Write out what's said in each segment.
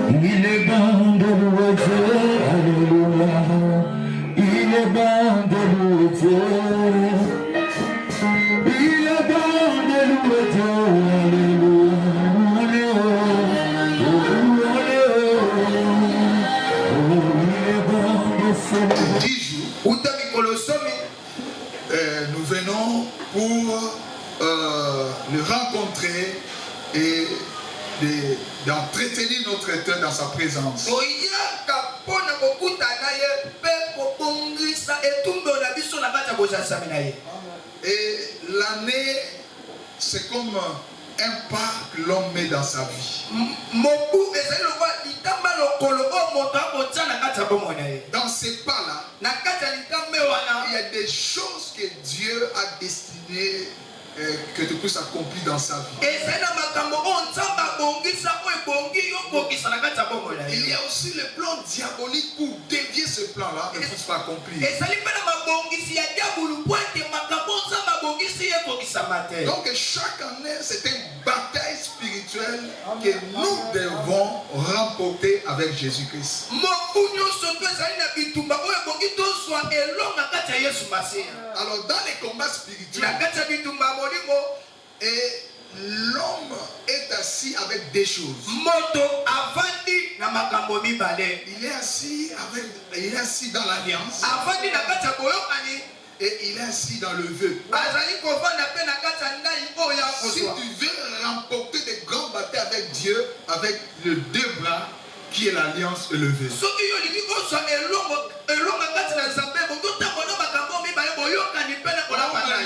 Il est bon de louer Dieu, alléluia. Il est bon de louer Dieu. Il est bon de louer Dieu, alléluia. Il est bon de se louer. 10 jours, nous venons pour le rencontrer et d'entretenir notre cœur dans sa présence. Et l'année, c'est comme un pas que l'homme met dans sa vie. Dans ces pas-là, il y a des choses que Dieu a destinées que tu puisses accomplir dans sa vie. Il y a aussi le plan diabolique pour dévier ce plan-là ne puisse pas accomplir. Donc chaque année, c'est une bataille spirituelle que nous devons remporter avec Jésus-Christ. Alors dans les combats spirituels, et l'homme est assis avec des choses. Il est assis dans l'alliance. Et il est assis dans le vœu. Si tu veux remporter des grandes batailles avec Dieu, avec les deux bras, qui est l'alliance et le vœu.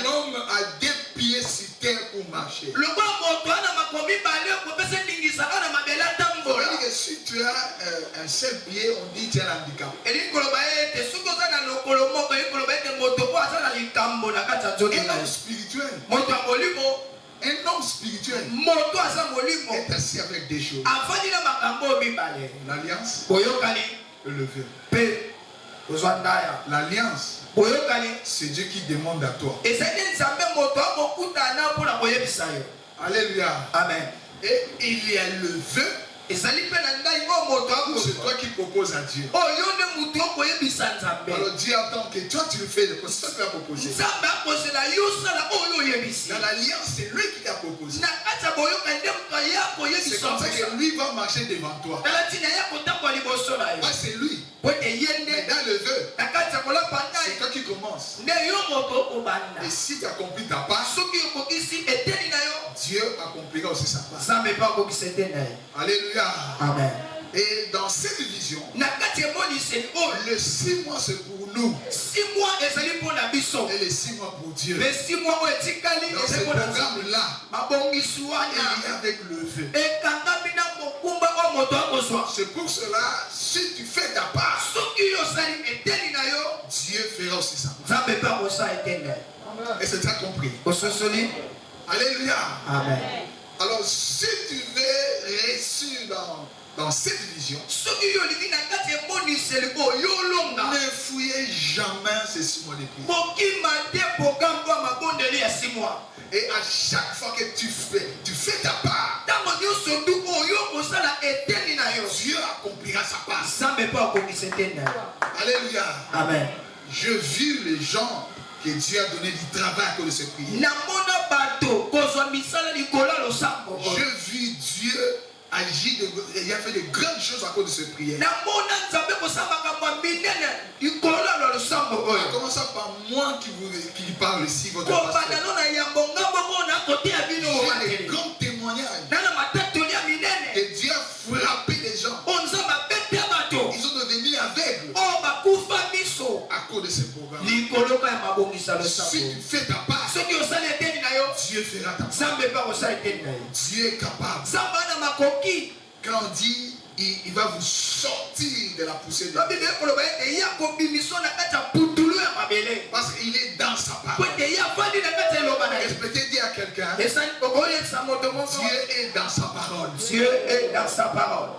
L'homme a deux pieds sur terre pour marcher. Si tu as un seul pied, on dit tu as un handicap. Un homme spirituel est assis avec des choses. L'alliance et le vœu. L'alliance, c'est Dieu qui demande à toi. Alléluia. Amen. Et il y a le vœu. C'est toi qui proposes à Dieu. Alors Dieu attend que toi tu le fais. C'est toi qui l'as proposé. Dans l'alliance, c'est lui qui l'a proposé. C'est comme ça que lui va marcher devant toi. C'est lui. Mais dans le vœu, c'est toi qui commences. Et si tu accomplis ta part, Dieu accomplira aussi sa part. Alléluia. Amen. Et dans cette vision, le 6 mois c'est pour nous. 6 mois et les 6 mois pour Dieu. Dans ce programme-là, il y a avec le vœu. C'est pour cela, si tu fais ta part, Dieu fera aussi sa part. Et c'est ça compris. Alléluia. Amen. Alors si tu veux réussir dans cette vision, ne fouillez jamais ces 6 mois de prière. Et à chaque fois que tu fais ta part, Dieu accomplira sa part. Alléluia. Amen. Je vis les gens que Dieu a donné du travail à cause de cette prière. Je vis Dieu agir, il a fait de grandes choses à cause de cette prière. En commençant par moi qui parle ici, votre pasteur. J'ai des grands témoignages que Dieu a frappé des gens. Ils sont devenus aveugles à cause de ce programme. Si tu fais ta part, Dieu fera ta part. Dieu est capable. Quand on dit il va vous sortir de la poussière de la terre. Parce qu'il est dans sa parole. Respectez, dire à quelqu'un, Dieu est dans sa parole. Dieu est dans sa parole.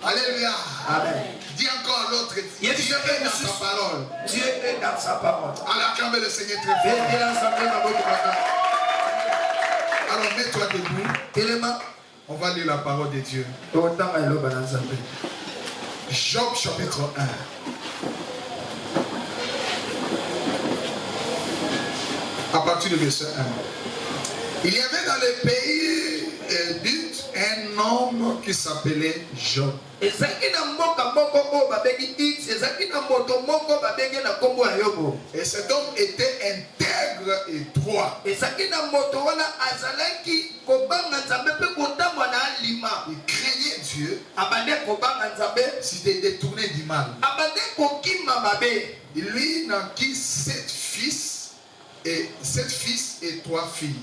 Alléluia. Amen. Dis encore à l'autre, Dieu est dans sa parole. Dieu est dans sa parole. Alors acclamez le Seigneur très fort. Alors mets-toi debout. On va lire la parole de Dieu. Job chapitre 1. À partir du verset 1. Il y avait dans le pays d'Ut un homme qui s'appelait Job. Et cet homme était intègre et droit. Il craignait Dieu. S'il détourné du mal. Il lui naquit 7 fils. Et 7 fils et 3 filles.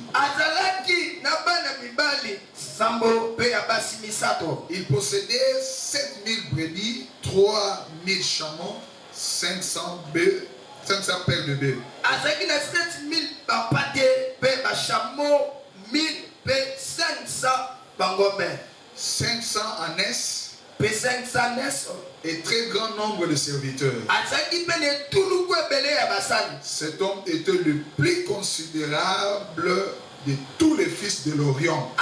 Il possédait 7000 brebis, 3000 chameaux, 500 bœufs, 500 paires de bœufs. 500 ânesses. Et très grand nombre de serviteurs. Cet homme était le plus considérable de tous les fils de l'Orient.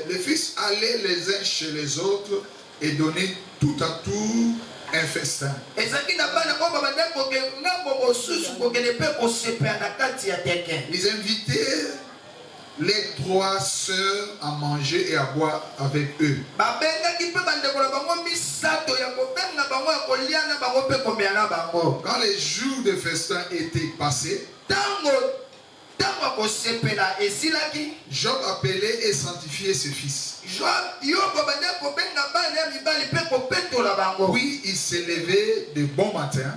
Les fils allaient les uns chez les autres et donnaient tout à tout un festin. Ils invitaient les 3 sœurs à manger et à boire avec eux. Quand les jours de festin étaient passés, Job appelait et sanctifiait ses fils. Puis il s'élevait de bon matin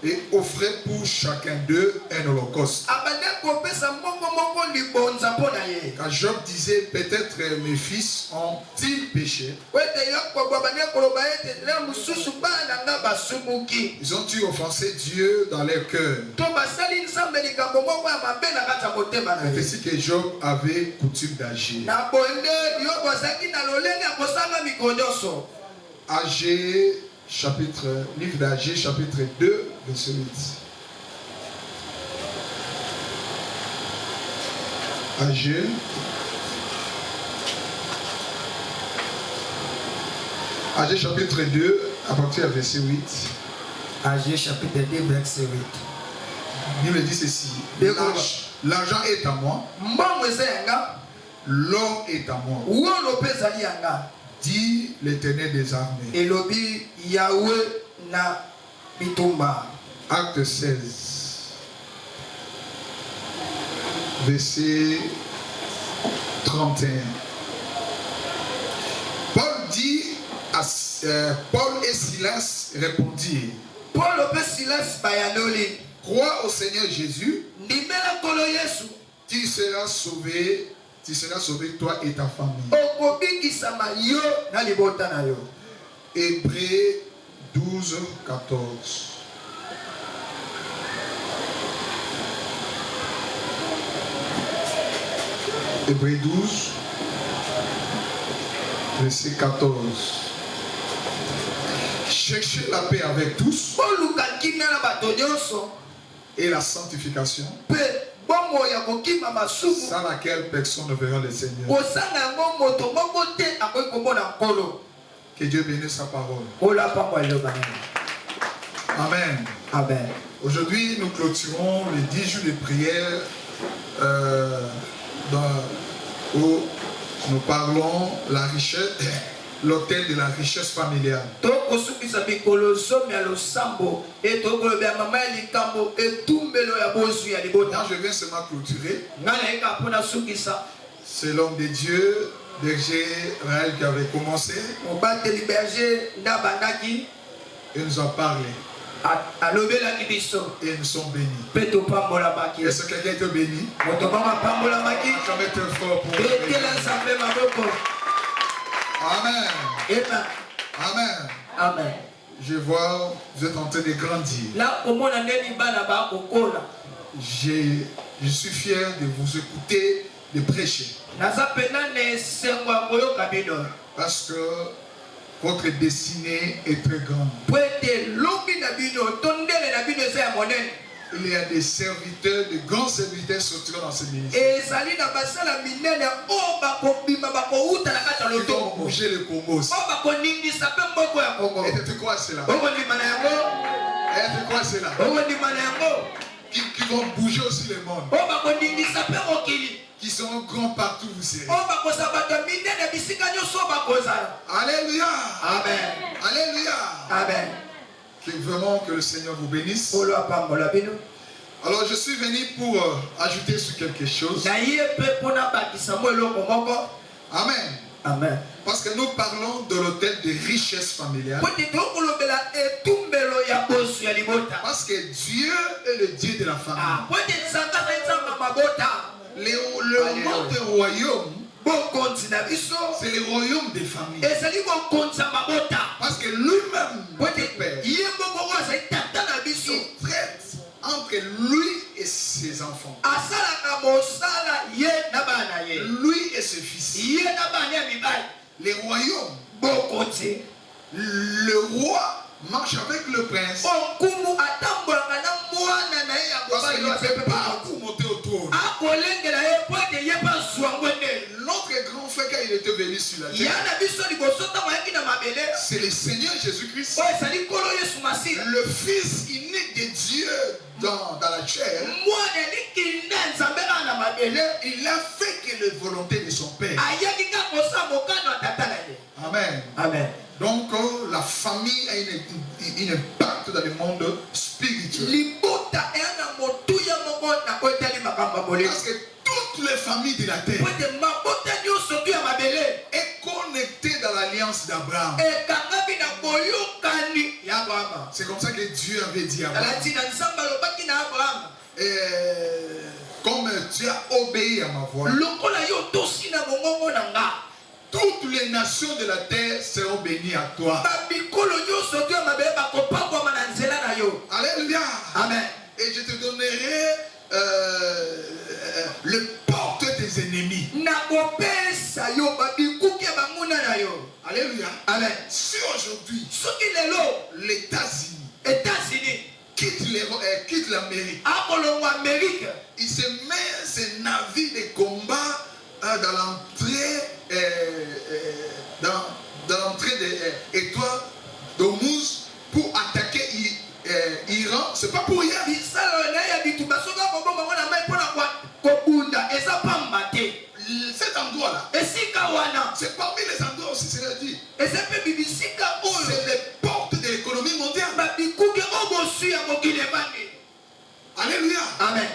et offrait pour chacun d'eux un holocauste. Quand Job disait, peut-être mes fils ont-ils péché? Ils ont-ils offensé Dieu dans leur cœur? C'est ainsi que Job avait coutume d'agir. Livre d'Agé, chapitre 2, verset 8. Agé. Agé, chapitre 2, à partir du verset 8. Agé, chapitre 2, verset 8. Il me dit ceci. L'argent est à moi. L'or est à moi. Dit l'Éternel des armées. Acte 16. Verset 31. Paul et Silas répondirent. Crois au Seigneur Jésus. Tu seras sauvé, toi et ta famille. Hébreux 12, 14. Hébreux 12, verset 14. Cherchez la paix avec tous et la sanctification, sans laquelle personne ne verra le Seigneur. Que Dieu bénisse sa parole. Amen. Amen. Aujourd'hui, nous clôturons les 10 jours de prière où nous parlons la richesse, l'autel de la richesse familiale. Quand je viens seulement clôturer, c'est l'homme de Dieu, berger Raël, qui avait commencé. Il nous a parlé. Et nous sommes bénis. Est-ce que quelqu'un est béni? Comme être fort pour Amen. Amen. Amen. Je vois, vous êtes en train de grandir. Je suis fier de vous écouter, de prêcher. Parce que Votre destinée est très grande. Il y a des serviteurs, de grands serviteurs sortiront dans ce ministère. Ils vont bouger le Congo. Et tu crois cela? Et tu crois cela? Qui vont bouger aussi le monde. Qui sont grands partout, vous savez. Alléluia. Amen. Alléluia. Amen. Que vraiment que le Seigneur vous bénisse. Alors je suis venu pour ajouter sur quelque chose. Amen. Amen. Parce que nous parlons de l'autel de richesse familiale. Parce que Dieu est le Dieu de la famille. Le nom du royaume, c'est le royaume des familles. Parce que lui-même, le Père, il traite entre lui et ses enfants. Lui et ses fils. Les royaumes. Le roi marche avec le prince. Parce qu'il ne peut pas pour monter au trône. Notre grand frère, quand il était venu sur la terre, c'est le Seigneur Jésus-Christ, le Fils unique de Dieu dans la chair. Il a fait que la volonté de son Père. Amen. Amen. Donc la famille a une impact dans le monde spirituel. Parce que toutes les familles de la terre est connectée dans l'alliance d'Abraham. C'est comme ça que Dieu avait dit à Abraham. Comme tu as obéi à ma voix, toutes les nations de la terre seront bénies à toi. Alléluia. Amen. Et je te donnerai le porte des ennemis. Alléluia. Amen. Si aujourd'hui les États-Unis quittent l'Amérique, il se met ces navires de combat dans l'entrée d'étoiles d'Ormuz pour attaquer Iran, c'est pas pour rien. Cet endroit-là, c'est parmi les endroits aussi, c'est dit. C'est les portes de l'économie mondiale. Alléluia. Amen.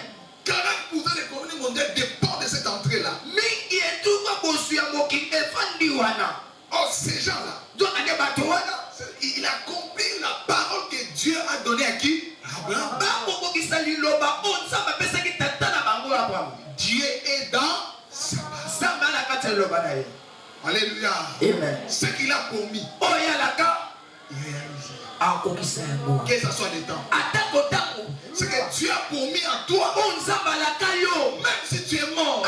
40% de l'économie mondiale dépend de cette entrée-là. Or, ces gens-là, il a compris la parole que Dieu a donnée à qui? Abraham. Dieu est dans sa parole. Alléluia. Amen. Ce qu'il a promis, il réalise. Que ce soit le temps. Ce que Dieu a promis à toi, même si tu es mort,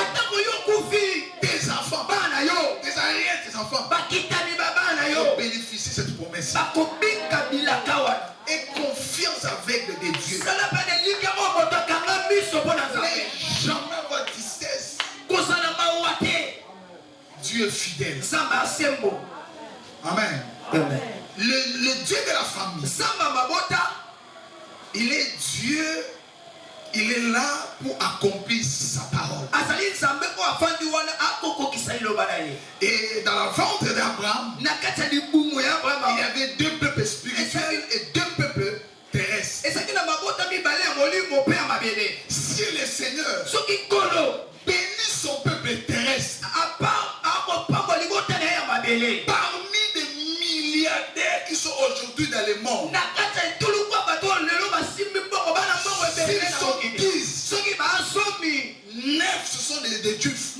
tes enfants, tes arrières, tes enfants, bénéficient de cette promesse. Et confiance avec le Dieu. Jamais avoir tristesse. Dieu est fidèle. Amen. Amen. Le Dieu de la famille, il est Dieu, il est là pour accomplir sa parole. Et dans la ventre d'Abraham, il y avait deux peuples spirituels et deux peuples terrestres. Si le Seigneur bénit son peuple terrestre, parmi des milliardaires qui sont aujourd'hui dans le monde, s'ils sont 10, 9 ce sont des Juifs.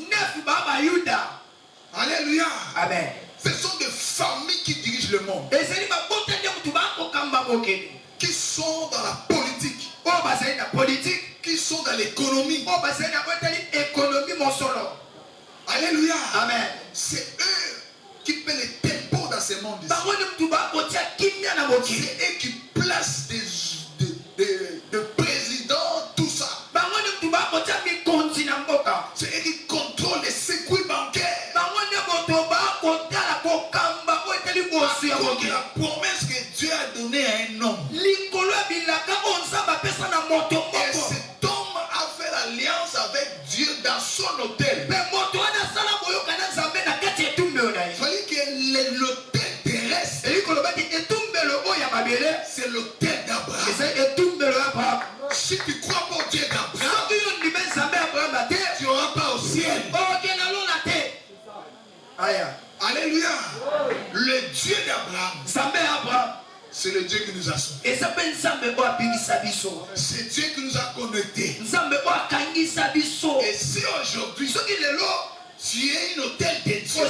Alléluia. Amen. Ce sont des familles qui dirigent le monde, qui sont dans la politique, qui sont dans l'économie. Alléluia. Amen. C'est eux qui paient les tempos dans ce ce monde ici. C'est eux qui placent des présidents, tout ça. C'est eux qui contrôlent les circuits bancaires. La promesse que Dieu a donnée à un homme. Et cet homme a fait l'alliance avec Dieu dans son hôtel. Il fallait que l'hôtel terrestre, c'est l'hôtel d'Abraham. Si tu crois pour Dieu d'Abraham, tu n'auras pas au ciel. Alléluia. Le Dieu d'Abraham, c'est le Dieu qui nous a sauvés. C'est Dieu qui nous a connectés. Et si aujourd'hui, tu es un hôtel de Dieu,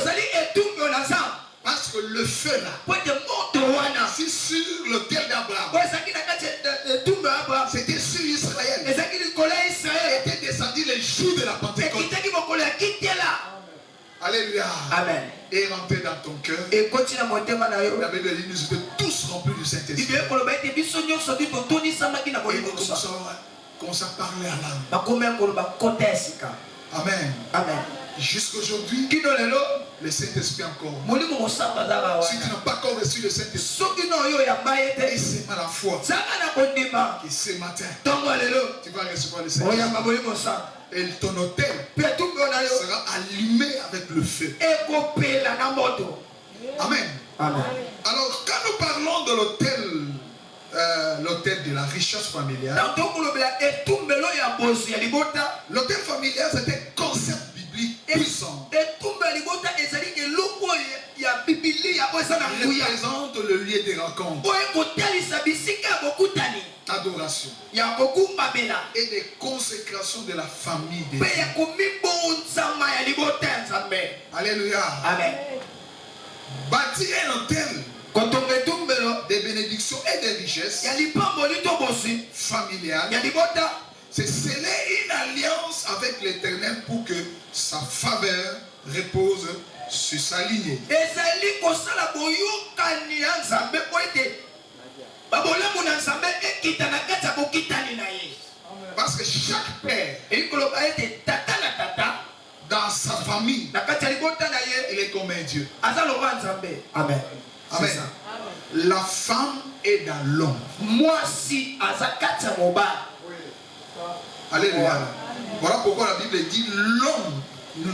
parce que le feu là, c'est sur l'hôtel d'Abraham, c'était sur Israël, était descendu les jours de la Pentecôte. Alléluia. Amen. Et rentré dans ton cœur. La Bible dit nous étions tous remplis du Saint-Esprit. Et nous commençons à parler à l'âme. Amen. Amen. Jusqu'aujourd'hui, le Saint-Esprit encore. Si tu n'as pas encore reçu le Saint-Esprit, et c'est à la foi que ce matin, tu vas recevoir le Saint-Esprit. Et ton hôtel sera allumé avec le feu. Amen. Amen. Alors, quand nous parlons de l'hôtel de la richesse familiale, l'hôtel familial, c'est un concept biblique puissant. Il représente le lieu de rencontre, adoration et de consécration de la famille de Dieu. Alléluia. Amen. Bâtir un hôtel de bénédictions et de richesses familiales, c'est sceller une alliance avec l'Éternel pour que sa faveur repose sur sa lignée. Parce que chaque père, dans sa famille, il est comme un Dieu. Amen. Amen. La femme est dans l'homme. Alléluia. Voilà pourquoi la Bible dit l'homme,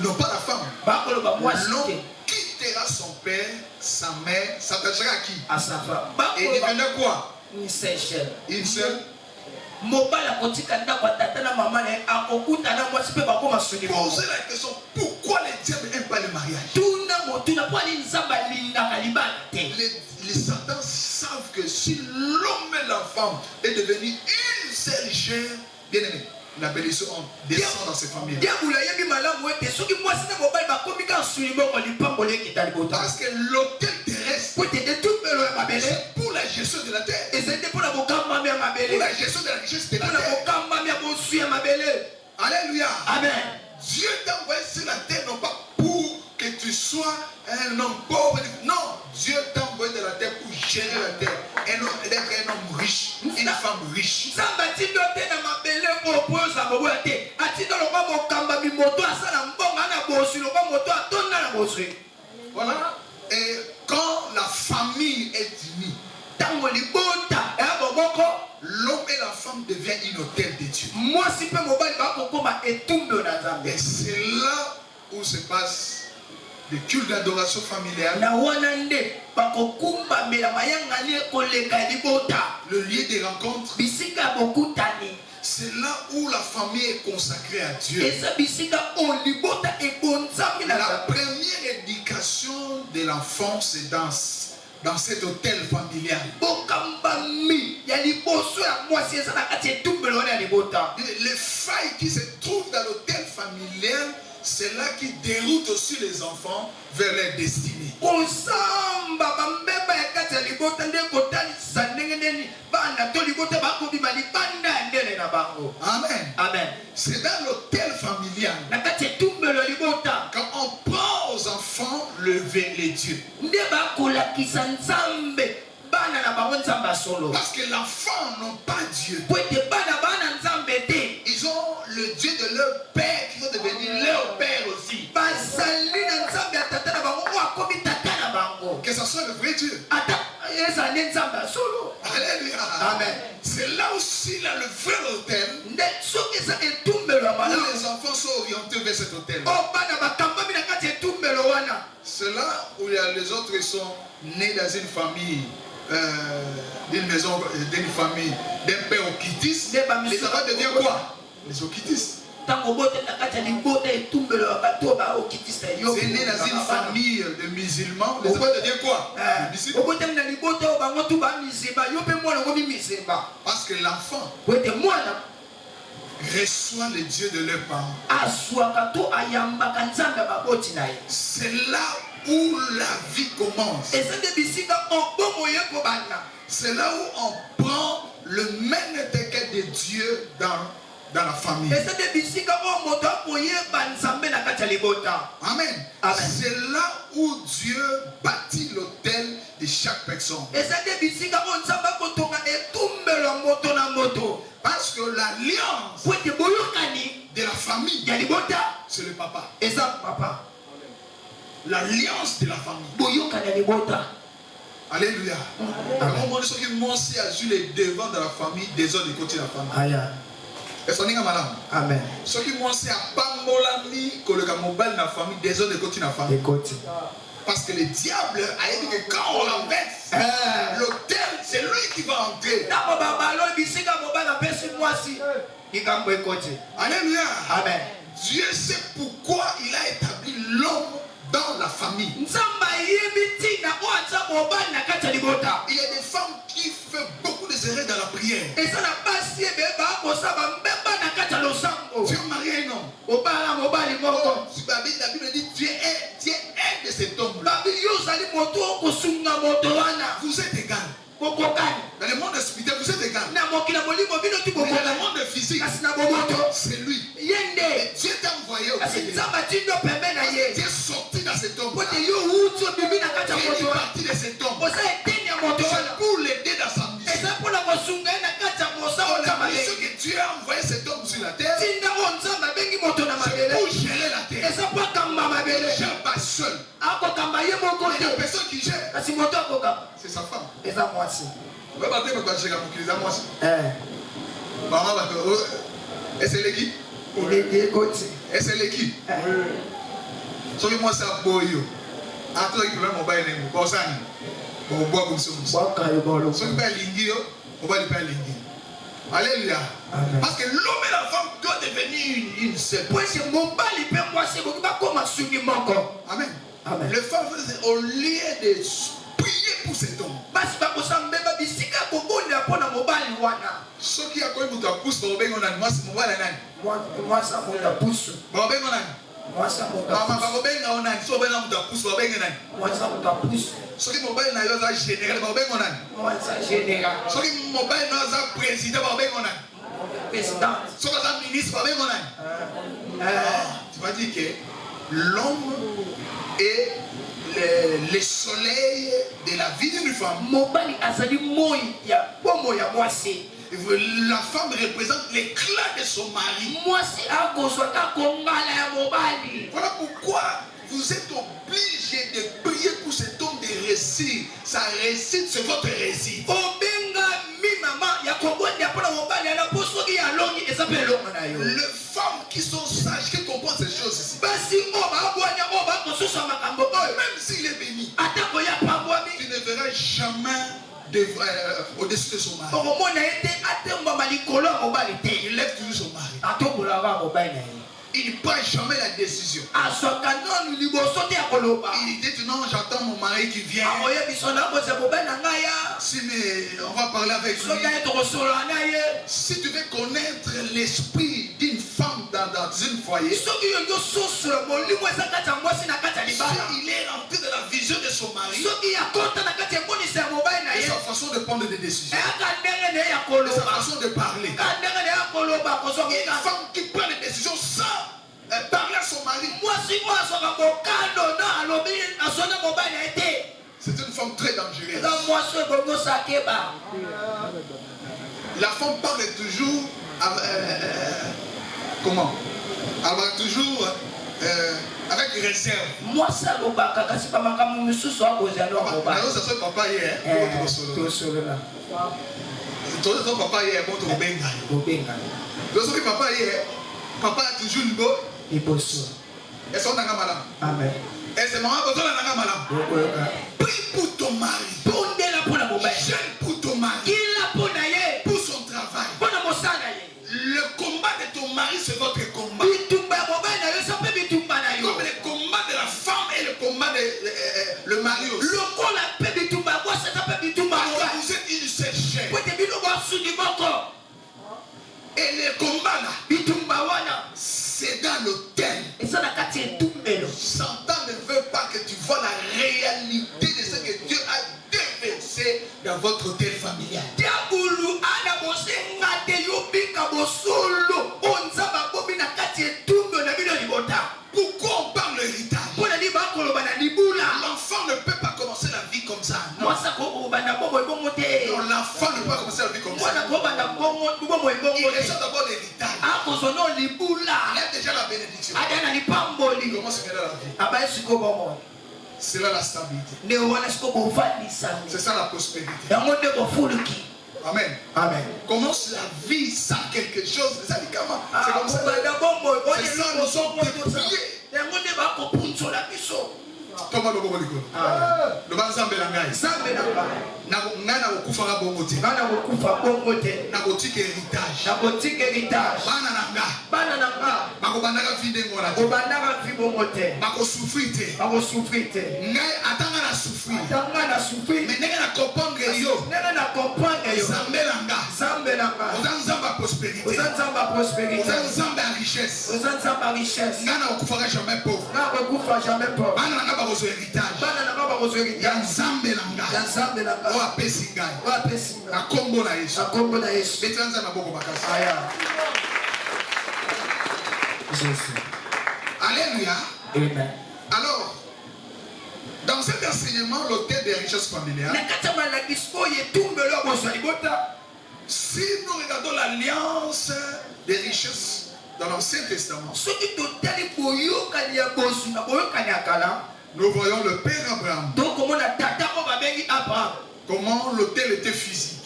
non pas la femme. L'homme quittera son père, sa mère, s'attachera à qui? À sa femme. Et devenait quoi? Une seule. Une seule. Posez la question, pourquoi les diables n'aiment pas le mariage? Les satans savent que si l'homme et la femme est devenu une seule chair, bien aimé, la bénédiction descend dans ces familles. Parce que l'hôtel terrestre, c'est pour la gestion de la terre. Pour la gestion de la richesse de la terre. Alléluia. Amen. Dieu t'a envoyé sur la terre non pas pour que tu sois un homme pauvre. Non, Dieu t'a envoyé de la terre pour gérer la terre. D'être un homme riche, une femme riche. Voilà. Et quand la famille est unie, l'homme et la femme deviennent une hôtel de Dieu. Et c'est là où se passe le culte d'adoration familiale, le lieu de rencontre. C'est là où la famille est consacrée à Dieu. La première éducation de l'enfant, c'est dans cet hôtel familial. Les failles qui se trouvent dans l'hôtel familial, c'est là qui déroute aussi les enfants vers leur destinée. Amen. Amen. C'est dans l'hôtel familial. Quand on prend aux enfants le élever les dieux. Parce que l'enfant n'ont pas Dieu. Ils ont le Dieu de leur père qui va devenir leur père aussi. Que ce soit le vrai Dieu. Alléluia. Amen. C'est là aussi là, le vrai hôtel où les enfants sont orientés vers cet hôtel. C'est là où les autres sont nés dans une famille, d'une maison, d'une famille, d'un père okitis. Les enfants deviennent quoi? Les okitis. C'est né dans une famille de musulmans. Les enfants deviennent quoi? Parce que l'enfant reçoit le Dieu de leurs parents. C'est là où la vie commence. C'est là où on prend le même étiquette de Dieu dans la famille. Amen. C'est là où Dieu bâtit l'autel de chaque personne. Parce que l'alliance de la famille, c'est le papa. L'alliance de la famille. Alléluia. Alors, ceux qui m'ont aussi agi les devants de la famille, des autres côté de la famille. Est-ce qu'on est madame? Amen. Ceux qui m'ont aussi à Pambolami, que le mobile de la famille, des autres côté de la famille. Parce que le diable a dit que quand on renverse l'autel, c'est lui qui va entrer. Alléluia. Amen. Dieu sait pourquoi il a établi l'homme dans la famille. Il y a des femmes qui font beaucoup de erreurs dans la prière. Tu es marié un homme. La Bible dit Dieu est de cet homme. Vous êtes égal. Dans le monde spirituel, vous êtes égal. Mais dans le monde physique, c'est lui. Dieu t'a envoyé au Dieu est sorti dans cet homme. Dieu est parti de cet homme. C'est pour l'aider dans sa mission. La mission que Dieu a envoyé cet homme sur la terre, c'est pour gérer la terre. Il ne gère pas seul. Il y a personne qui gère. C'est sa femme. Et c'est l'équipe. Et c'est l'équipe. So you must have boy you. After you remember mobile name, Bosani. Bobo so you buy lingio, mobile buy lingio. Alléluia. Parce que l'homme et la femme doivent devenir une seule. Amen. Les femmes, au lieu de prier pour cet homme, ceux qui a connu pour pousse, moi tu vas dire que l'homme est le soleil de la vie d'une femme. La femme représente l'éclat de son mari. Voilà pourquoi vous êtes obligé de prier pour cet homme de réussir. Sa réussite, c'est votre réussite. Les femmes qui sont sages, qui comprennent ces choses ici, même s'il est béni, tu ne verras jamais au-dessus de son mari. Il lève toujours son mari. Il ne prend jamais la décision. Il dit non, j'attends mon mari qui vient. Si mais on va parler avec lui. Si tu veux connaître l'esprit d'une femme dans un foyer, si il est rempli de la vision de son mari, de sa façon de prendre des décisions, de sa façon de parler, une femme qui prend des décisions sans parler à son mari, C'est une femme très dangereuse. La femme parle toujours comment? Avec toujours avec réserve. Moi ça le baka kasi pas makamu mususu akoza no papa. Non, ça c'est papa hier. To solo là. Toi papa hier bon to benga. Benga. Donc que papa hier, papa a toujours le beau. Il bosse. Et son nanga malam. Amen. Et c'est maman besoin nanga malam. Prie pour ton mari. Pour la pour la bombe. Jeûne pour ton mari. Il a pour naie pour son travail. Pour la mosana. Le combat de ton mari c'est votre combat. Comme le combat de la femme et le combat de le mari aussi. Vous êtes une seule chair. Et le combat là, c'est dans l'autel. Satan ne veut pas que tu vois la réalité de ce que Dieu a déversé dans votre hôtel familial. Pourquoi on parle de l'héritage? L'enfant ne peut pas commencer la vie comme ça. Non, l'enfant ne peut pas commencer la vie comme ça. Il reçoit d'abord l'héritage. Il a déjà la bénédiction. Comment se fait la vie? C'est là la stabilité. C'est ça la prospérité. Amen. Amen. Commence la vie sans quelque chose de salicament. C'est comme ça. C'est ça, nous sommes dépouillés. Comment le bon école? Le bon Zambé Langai. Zambé Langai. N'a pas bongote. N'a pas héritage. N'a pas héritage. Banananga. Banananga. Bako bananga vide ngora. Bananga vibongote. Bako souffrite. Bako souffrite. Ngai atanga na souffrir. Atanga na souffrir. Mais nega na comprendre yo. Nega na comprendre yo. Zambé Langa. Zambé Langa. Ozanzamba prospérité. Ozanzamba prospérité. Ozanzamba richesse. Ozanzamba richesse. Ngana okufaka jamais pauvre. Ngana okufa jamais pauvre. Bananga bako héritage. Bananga bako héritage. Yanzambe Langa. Yanzambe Langa. O apesi ngai. O apesi ngai. Na kombo na Yesu. Na kombo na Yesu. Betanza na boko bakasi. Aya. Jésus. Alléluia. Amen. Alors, dans cet enseignement, l'autel des richesses familiales, si nous regardons l'alliance des richesses dans l'Ancien Testament, nous voyons le Père Abraham. Comment l'autel était physique.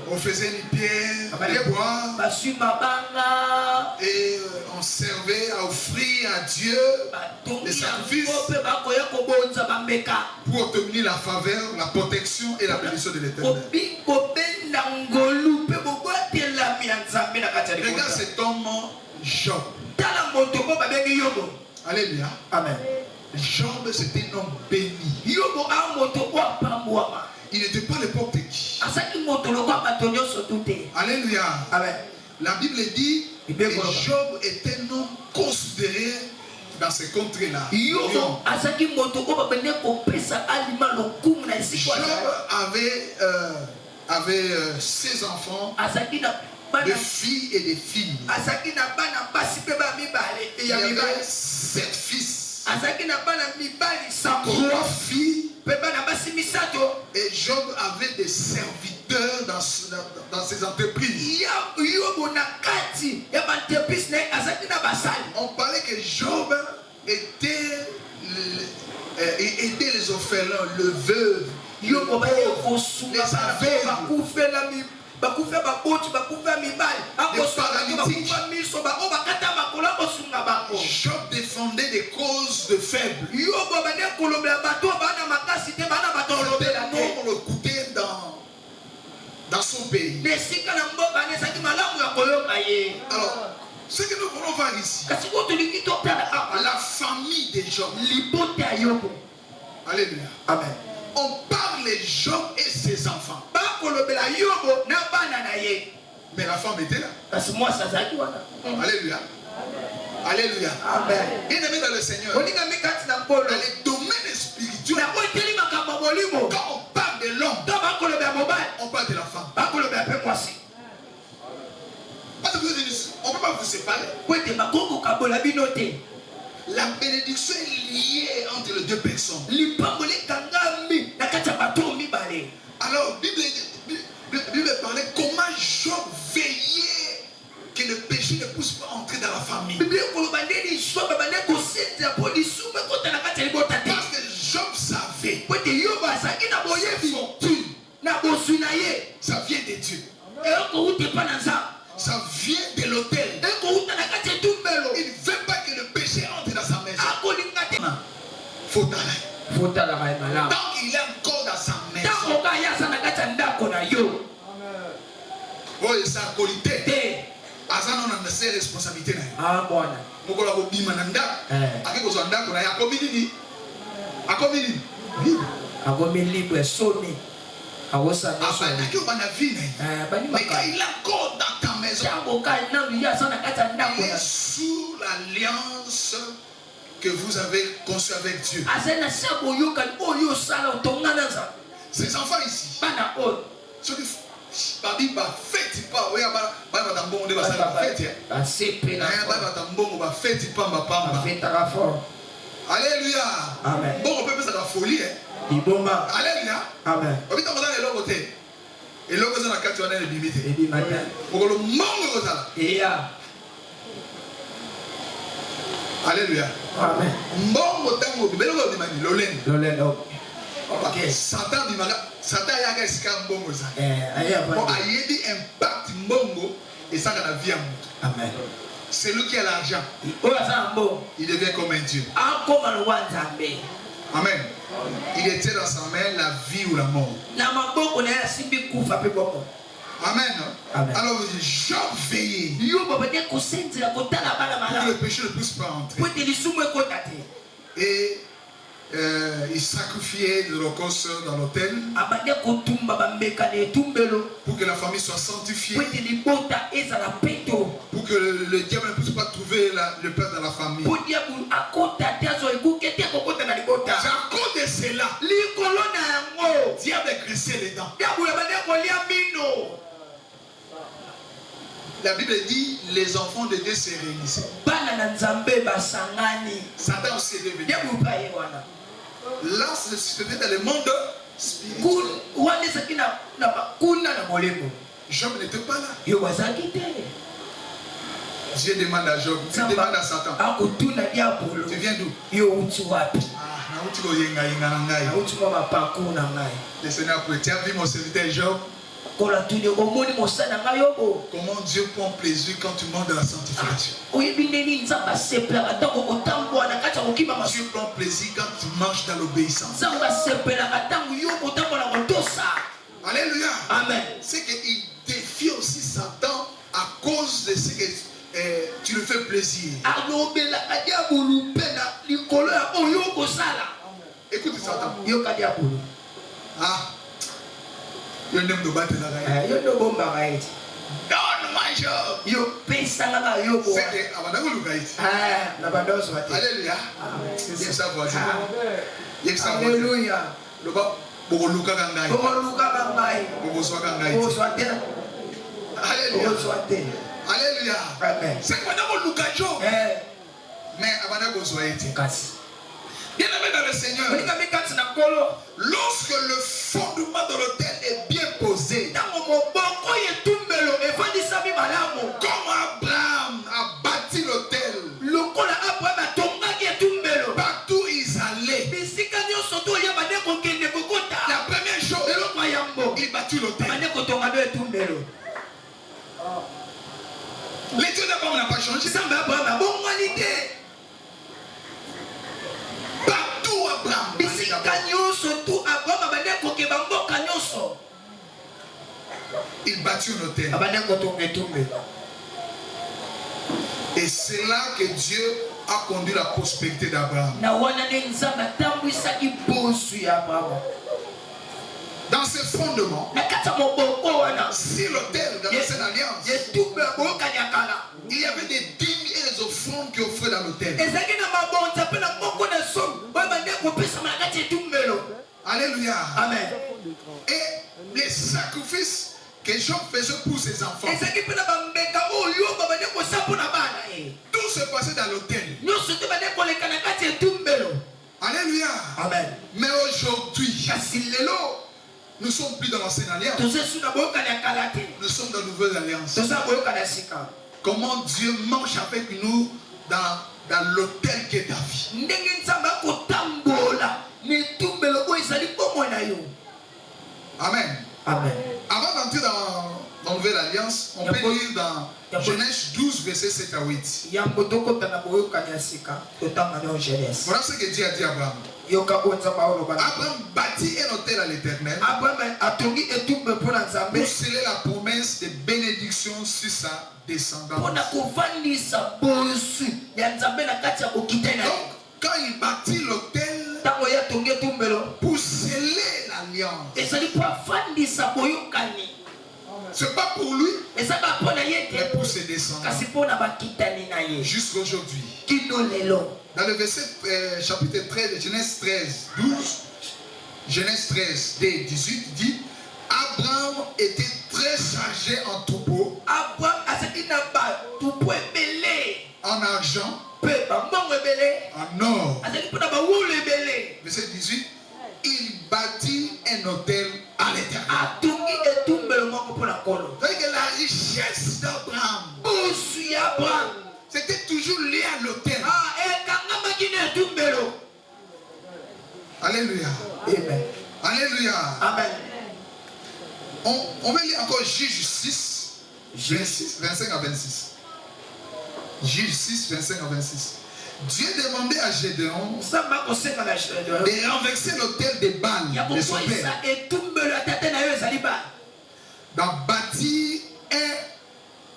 On faisait une pierre, des bois, et on servait à offrir à Dieu des sacrifices pour obtenir la faveur, la protection et la bénédiction de l'Éternel. Regarde cet homme Job. Alléluia. Amen. Job, c'était un homme béni. Il n'était pas n'importe qui. Alléluia. Amen. La Bible dit que Job était un homme considéré dans ces contrées-là. Job avait 6 enfants, de filles et des filles. Il y avait 7 fils. 3 filles. Et Job avait des serviteurs dans ses entreprises. On parlait que Job aidait les orphelins, le veuve, les aveugles, Job défendait des causes de faibles. On le coûtait dans son pays. Alors, ce que nous voulons voir ici, la famille de Job. Alléluia. Amen. On parle de Job et ses enfants. Mais la femme était là. Alléluia. Alléluia. Amen. Bien-aimé dans le Seigneur, dans les domaines spirituels, quand on parle de l'homme, on parle de la femme. Parce que ne peut pas vous séparer. La bénédiction est liée entre les deux personnes. Alors, Bible parlait comment Job veillait que le péché ne puisse pas entrer dans la famille. Parce que Job savait ça vient de Dieu. Ça vient de l'autel. Il ne veut pas que le péché entre dans sa maison. Faut aller. Donc il est encore dans sa maison. Oh, et sa qualité. Azan on a ses responsabilités. Ah, bon. Mokola ko bima nanda. Akiko zo ndako na yakomi nini? Akomi nini? Akomi libre somi. Mais quand il est encore dans ta maison, il est sous l'alliance que vous avez conçue avec Dieu. Ces enfants ici, ceux qui alléluia. Bon, on peut faire ça la folie. Alléluia. Amen. Et là, vous avez 4 années de bimité. Alléluia. Amen. Satan a impact mongo et ça dans la vie. Amen. C'est lui qui a l'argent. Il devient comme un Dieu. Amen. Il était dans sa main la vie ou la mort. Amen. Amen. Alors Job veillait pour que le péché ne puisse pas entrer. Et il sacrifiait de l'holocauste dans l'autel pour que la famille soit sanctifiée, pour que le diable ne puisse pas trouver le père dans la famille. C'est à cause de cela le diable a graissé les dents. La Bible dit les enfants de Dieu se réunissaient. Satan aussi est devenu. Là, c'était dans le monde spirituel. Job n'était pas là. Dieu demande à Job, tu demandes à Satan. Tu viens d'où? Le Seigneur peut. Tu as vu mon serviteur Job? Comment Dieu prend plaisir quand tu montes dans la sanctification. Dieu prend plaisir quand tu marches dans l'obéissance. Alléluia. Amen. C'est qu'il défie aussi Satan à cause de ce que tu le fais plaisir. Écoute Satan. Ah. You name the battle. Donne-moi Job. C'est que alléluia. Alléluia. Alléluia. C'est que Job. Mais bien aimé dans le Seigneur, lorsque le fondement de l'autel est bien posé, comme Abraham a bâti l'autel, partout ils allaient, la première chose, il bâtit l'autel. Les dieux d'Abraham n'a pas changé. Il bâtit un hôtel. Et c'est là que Dieu a conduit la prospérité d'Abraham. Dans ses fondements, si l'autel dans l'ancienne alliance, il y avait des dîmes et des offrandes qui offraient dans l'autel. Alléluia. Amen. Et les sacrifices que Job faisait pour ses enfants, Amen. Mais aujourd'hui, nous ne sommes plus dans l'ancienne alliance. Nous sommes dans la nouvelle alliance. Comment Dieu marche avec nous dans l'autel qui est ta vie. Amen. Amen. Avant d'entrer dans la nouvelle alliance, on peut lire dans Genèse 12, verset 7 à 8. Voilà ce que Dieu a dit à Abraham. Abraham bâtit un autel à l'Éternel pour sceller la promesse de bénédiction sur sa descendance. Donc, quand il bâtit l'autel pour sceller l'alliance, c'est pas pour lui, mais pour ses descendants. Jusqu'à aujourd'hui. Dans le verset chapitre 13, Genèse 13, 12, Genèse 13, 18 dit: Abraham était très chargé en troupeaux, en argent, en or. Verset 18, il bâtit un autel à l'Éternel. C'est-à-dire que la richesse d'Abraham, c'était toujours lié à l'autel. Alléluia. Amen. Alléluia. Amen. On va lire encore Juge 6, 25 à 26. Juge 6, 25 à 26. Dieu demandait à Gédéon de renverser l'autel de Baal de son père, d'en bâtir un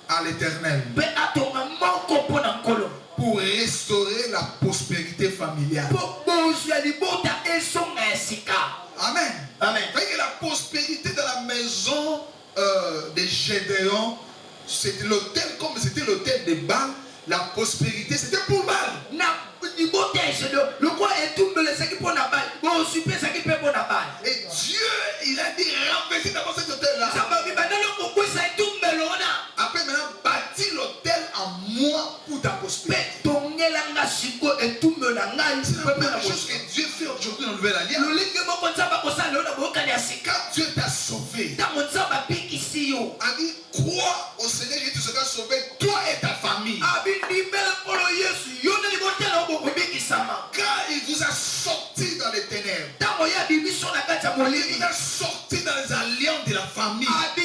à l'Éternel pour restaurer la prospérité familiale. Amen. Amen. Que la prospérité de la maison de Gédéon, c'était l'autel, comme c'était l'autel de Baal, la prospérité c'était pour Baal. Et Dieu, il a dit renverser d'abord cet autel-là. Après maintenant, bâtir l'autel en moi pour ta prospérité. C'est la même chose que Dieu fait aujourd'hui dans la nouvelle alliance. Quand Dieu t'a sauvé, a dit crois au Seigneur, il te sera sauvé, toi et ta famille. Quand il vous a sorti dans les ténèbres, il vous a sorti dans les alliances de la famille. Quelle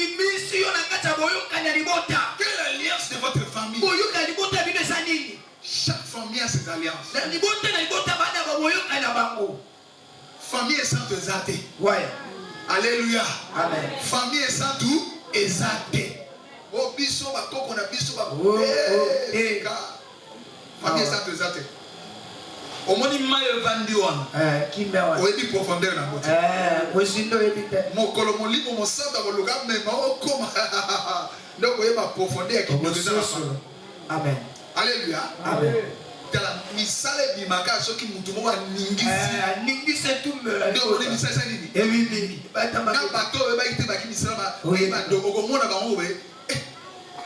est l'alliance de votre famille? Chaque famille a ses alliances. Famille est sans exate. Alléluia. Amen. Famille est sans tout exate. Oh, biso ba koko na biso ba. Famille est sans exate. Omoni mayo vandi wana. Oyebi profondeur na bote. Mokolo molimo mosanda koluka mema okoma. Donc oyeba profondeur qui nous donne. Amen. Alléluia. Amen. Tala misale bimaka soki mutu mo ningisi. Ningisi tumbe. Ndio ni misale nini? Ebibi. Na bato ba ite ba ki misala ba. Oyeba ndoko ko mona ba ngo we.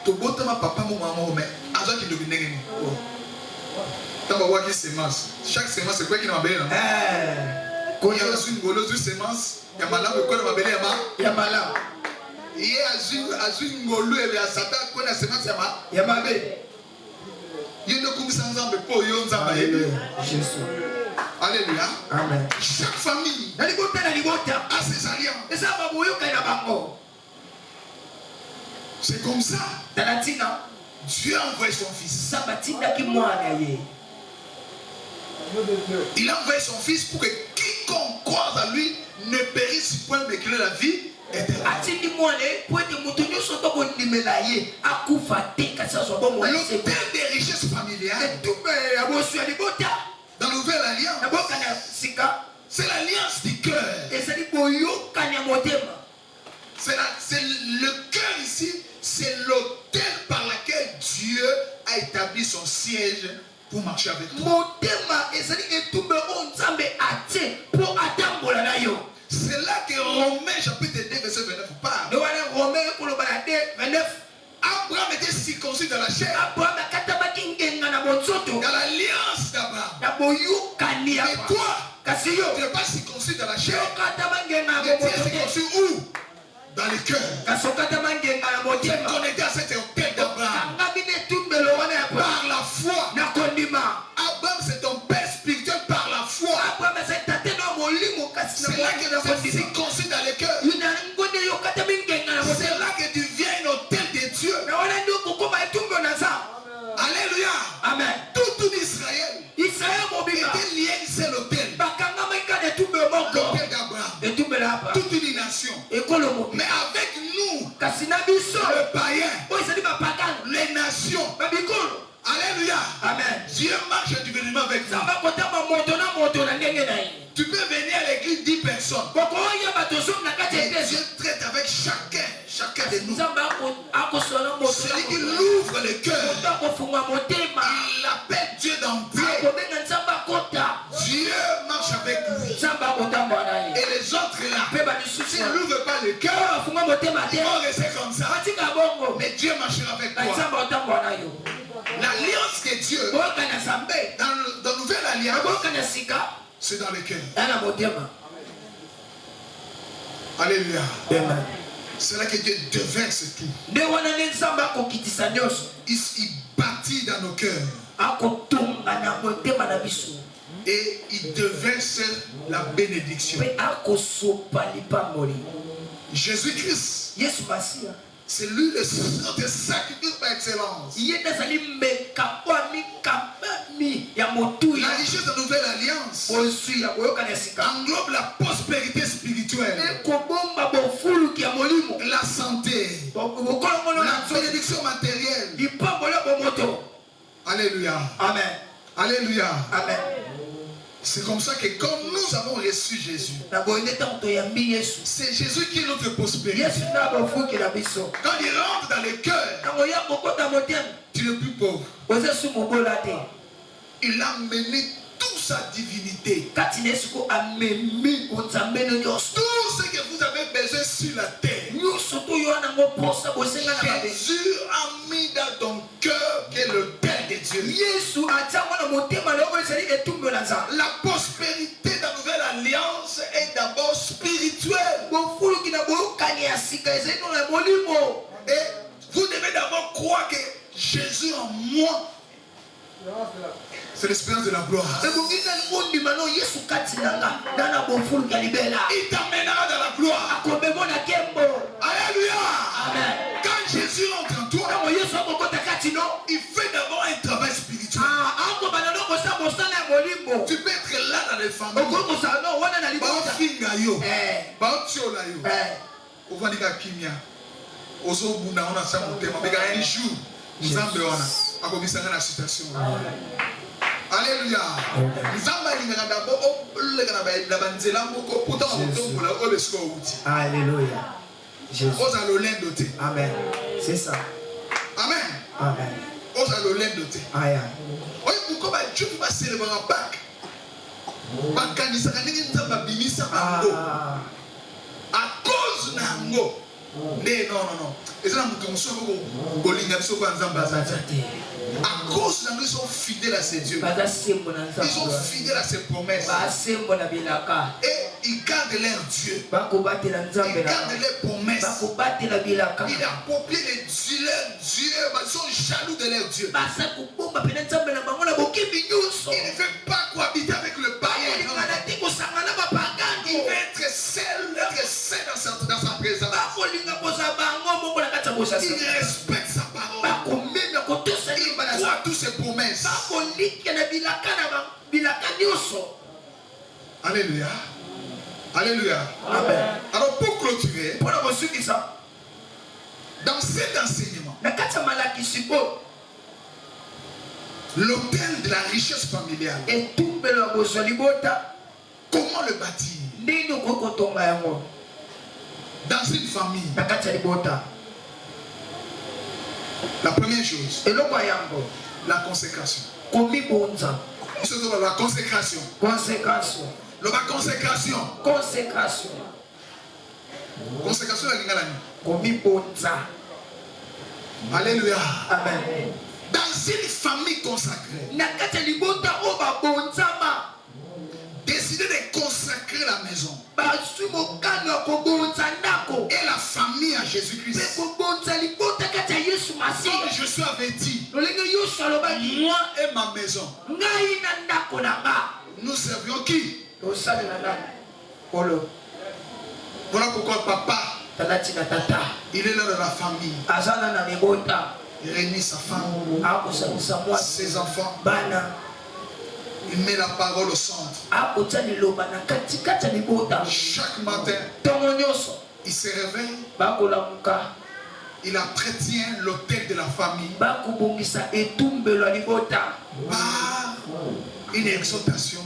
To bota ma papa mo mama me. Azo ki ndoki ndenge ni. Tamba waki semence. Chaque semence c'est quoi qui na mabele na? Ko ya zuni ngolo zu semence ya malamu ko na mabele ya malamu. Iye azuni ngolo e ya sata ko na semence ya mabe. Alléluia. Amen. Chaque famille a ses alliances. C'est comme ça. Dieu a envoyé son fils. Il a envoyé son fils pour que quiconque croise à lui ne périsse point mais qu'il ait la vie éternelle. L'autel des richesses familiales dans la nouvelle alliance, c'est l'alliance du cœur. C'est le cœur ici, c'est l'autel par lequel Dieu a établi son siège pour marcher avec toi. C'est là que Romains chapitre 2 verset 29 parle. Abraham était circoncis dans la chair. Dans l'alliance d'Abraham. Et toi, Tu n'es pas circoncis dans la chair. Tu es circoncis où? Dans le cœur. Tu es connecté à cet hôtel d'Abraham. Par la foi. Abraham, c'est ton père spirituel par la foi. C'est là que tu es circoncis dans le cœur. C'est là que tu viens un hôtel de Dieu. Alléluia. Amen. Tout Israël était lié à un seul hôtel. L'hôtel d'Abraham. Toute une nation. Mais avec nous, le païen, les nations. Alléluia. Amen. Dieu marche individuellement avec nous. Tu peux venir à l'église 10 personnes. Et Dieu traite avec chacun de nous. Celui qui ouvre le cœur, il appelle Dieu d'entrer. Dieu marche avec lui. Et les autres là, s'ils n'ouvrent pas le cœur, ils vont rester comme ça. Mais Dieu marchera avec toi. L'alliance de Dieu, dans la nouvelle alliance, c'est dans le cœur. Alléluia. C'est là que Dieu déverse tout. Il bâtit dans nos cœurs. Et il déverse la bénédiction. Jésus-Christ, c'est lui le sacrifice par excellence. La richesse de la nouvelle alliance englobe la prospérité spirituelle, la santé, la bénédiction matérielle. Alléluia. Amen. Alléluia. Amen. C'est comme ça que comme nous avons reçu Jésus, c'est Jésus qui est notre prospérité. Quand il rentre dans le cœur, tu n'es plus pauvre. Il a mené toute sa divinité. Tout ce que vous avez besoin sur la terre, Jésus a mis dans ton cœur qui est le Père de Dieu. La prospérité de la nouvelle alliance est d'abord spirituelle. Et vous devez d'abord croire que Jésus en moi, c'est l'expérience de la gloire. Il t'amènera dans la gloire. Alléluia. Amen. Quand Jésus entre en toi, il fait d'abord un travail spirituel. Tu peux être là dans les familles. Alléluia. Alléluia. Amen. C'est ça. Amen. Amen. Aïe. Pourquoi Dieu va célébrer un Pâques? À cause de Nango. Non. À cause de nous, ils sont fidèles à ces dieux. Ils sont fidèles à ses promesses. Et ils gardent leur Dieu. Ils gardent leurs promesses. Ils approprient les dieux, leurs dieux. Ils sont jaloux de leur Dieu. Ils ne veulent pas cohabiter avec le païen. Il veut être seul dans sa présence. Il respecte sa parole. Il croit à toutes ses promesses. Alléluia. Alléluia. Amen. Alors pour clôturer, dans cet enseignement, l'autel de la richesse familiale, comment le bâtir? Dans une famille, la première chose, la consécration. La consécration. La consécration. Consécration Alléluia. Amen. Dans une famille consacrée, décider de Et la famille à Jésus-Christ. Comme je suis averti, moi et ma maison, nous servions qui? Voilà pourquoi papa, il est là dans la famille. Il réunit sa femme, ses enfants. Il met la parole au centre. Chaque matin, il se réveille. Il entretient l'autel de la famille par une exhortation,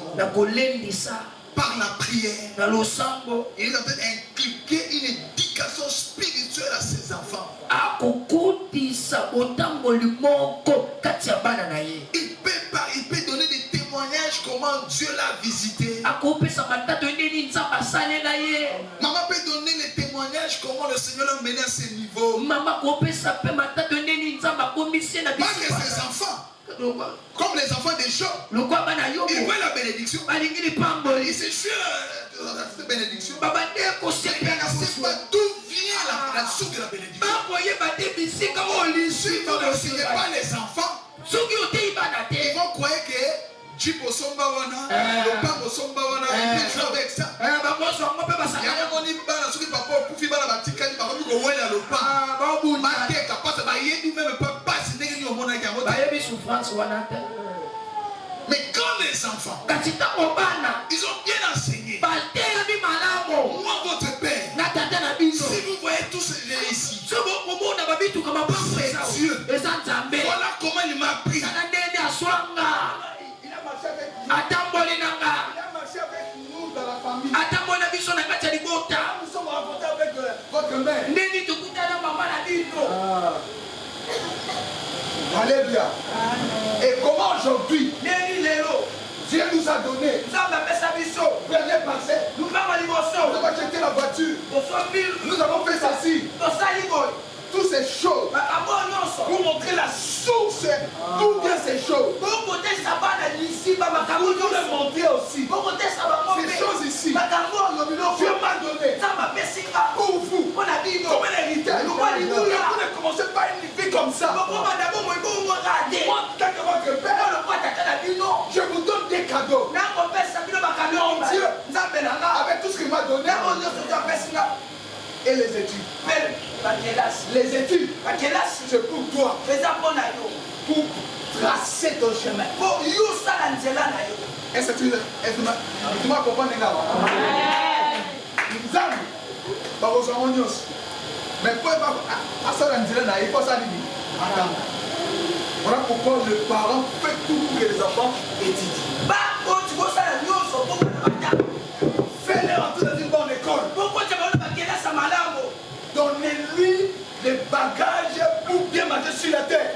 par la prière. Il est en train d'inculquer une éducation spirituelle à ses enfants. Il peut donner des témoignages comment Dieu l'a visité. Maman peut donner les témoignages comment le Seigneur l'a mené à ce niveau. Pas que ses enfants, comme les enfants des gens, ils voient la bénédiction. Ils se jurent la bénédiction. Ils ne savent pas d'où vient la source de la bénédiction. Si vous ne signez pas les enfants, ils vont croire que Jeep au Somba wana, le pain au Somba wana, ils peuvent jouer avec ça. Il y a un moment où ceux qui papa pour faire la bâtisse, ils parlent du Goué à le pain. Maté capable de bailler même pas si n'est ni au monde avec un autre. Mais quand les enfants, ils ont bien enseigné. Moi votre père, si vous voyez tous les ici, c'est Dieu. Voilà comment il m'a pris. Il a marché avec nous dans la famille. Nous sommes rencontrés avec votre mère. Alléluia. Et comment aujourd'hui Dieu nous a donné. Dernier passé. Nous avons acheté la voiture. Nous avons fait ceci. Toutes ces choses pour montrer la source d'où viennent ces choses. Pour nous le montrer aussi. Ces choses ici, Dieu m'a donné pour vous, comme un héritage. Vous ne commencez pas une vie comme ça. Moi, tant que votre père, je vous donne des cadeaux. Mon Dieu, avec tout ce qu'il m'a donné, et les études. Les études, c'est pour toi. Pour tracer ton chemin. Est-ce que tu m'as compris? Mais pour il faut ça. Voilà pourquoi le parent fait tout pour que les enfants étudient. Fais-les entrer dans une bonne école. Donnez-lui des bagages pour bien marcher sur la terre.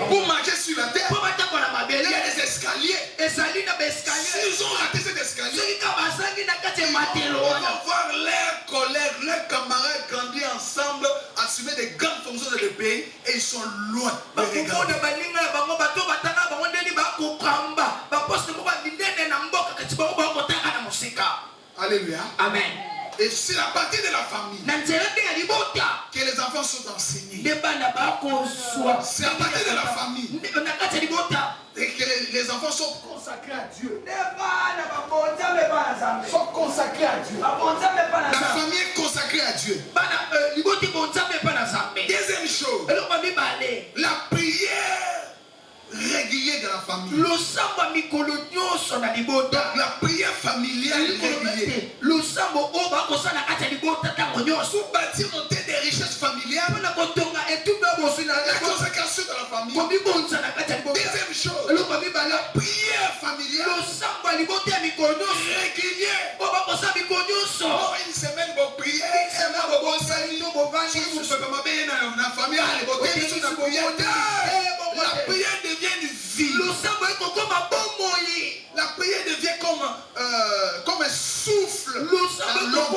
Pour marcher sur la terre, il y a des escaliers. S'ils ont raté cet escalier, on va voir leurs collègues, leurs camarades grandir ensemble, assumer des grandes fonctions dans le pays et ils sont loin de regarder. Alléluia. Amen. Et c'est à partir de la famille que les enfants sont enseignés. C'est à partir de la famille et que les enfants sont consacrés à Dieu. Sont consacrés à Dieu. La famille est consacrée à Dieu. Deuxième chose, la prière régulière de la famille. La prière familiale régulière. Pour bâtir monter des richesses familiales, la consécration de la famille. Deuxième chose, la prière familiale régulière. Oh, une semaine pour prier, une semaine pour conseiller. Si vous ne faites pas bien dans la famille, la prière devient une vie. La prière devient comme un souffle dans l'homme.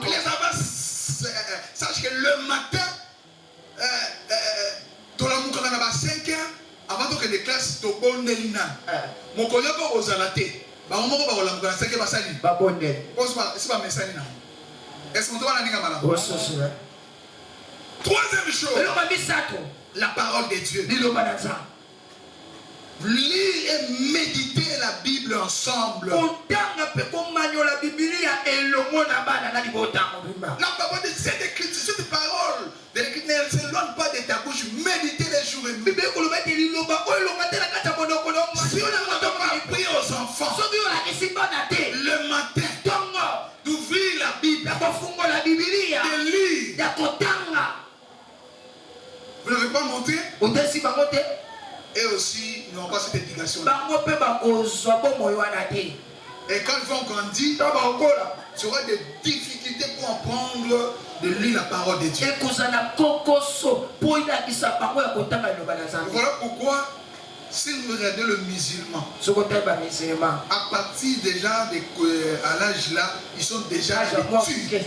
Les enfants sachent que le matin, dans la 5 heures, avant de que les classes to bonelina. Mon collègue aux alatés. Bah on m'a pas la muka c'est que basali. Ba bonne. C'est pas messani na. Est-ce qu'on doit la ninga mala? Troisième chose. La parole de Dieu. Lire et méditer la Bible ensemble. La parole de cette écriture, cette parole de l'écriture ne s'éloigne pas de ta bouche. Méditez les jours et nuits. Si on n'a pas appris aux enfants le matin d'ouvrir la Bible, de lire, vous n'avez pas monté? Et aussi, ils n'ont pas cette éducation. Et quand ils vont grandir, tu auras des difficultés pour apprendre de lire la parole de Dieu. Voilà pourquoi, si vous regardez le musulman, à partir déjà à l'âge là, ils sont déjà habitués.